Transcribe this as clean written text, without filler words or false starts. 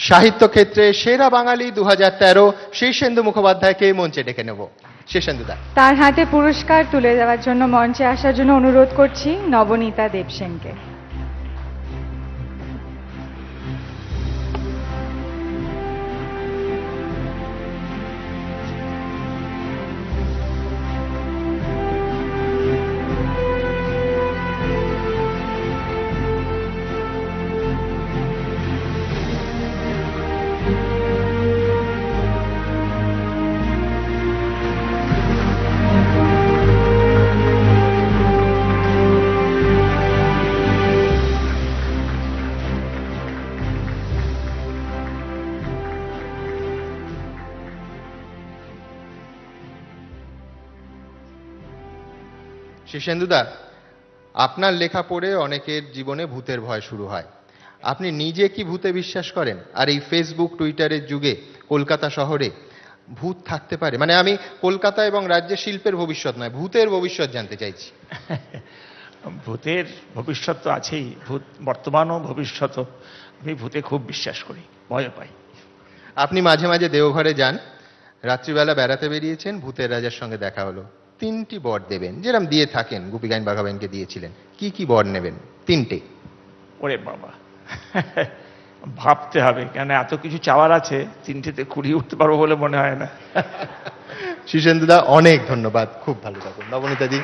সাহিত্য ক্ষেত্রে সেরা বাঙালি 2013 শীর্ষেন্দু মুখোপাধ্যায়কে মঞ্চে ডেকে নেব। শীর্ষেন্দুদা, তার হাতে পুরস্কার তুলে দেওয়ার জন্য মঞ্চে আসার জন্য অনুরোধ করছি নবনীতা দেবসেনকে। শীর্ষেন্দুদা, আপনার লেখা পড়ে অনেকের জীবনে ভূতের ভয় শুরু হয়। আপনি নিজে কি ভূতে বিশ্বাস করেন? আর এই ফেসবুক টুইটারের যুগে কলকাতা শহরে ভূত থাকতে পারে? মানে আমি কলকাতা এবং রাজ্যে শিল্পের ভবিষ্যৎ নয়, ভূতের ভবিষ্যৎ জানতে চাইছি। ভূতের ভবিষ্যৎ তো আছেই, ভূত বর্তমান ও ভবিষ্যৎ। আমি ভূতে খুব বিশ্বাস করি, ভয় পাই। আপনি মাঝে মাঝে দেওঘরে যান, রাত্রিবেলা বেড়াতে বেরিয়েছেন, ভূতের রাজার সঙ্গে দেখা হলো। 3টি বর দেবেন, যেরকম দিয়ে থাকেন, গোপীগাইন বাঘাবাইনকে দিয়েছিলেন। কি কি বর নেবেন? 3টে। ওরে বাবা, ভাবতে হবে, কেন এত কিছু চাওয়ার আছে, 3টেতে কুড়িয়ে উঠতে পারবো বলে মনে হয় না। শীর্ষেন্দুদা, অনেক ধন্যবাদ, খুব ভালো থাকুন। নবনীতাজি।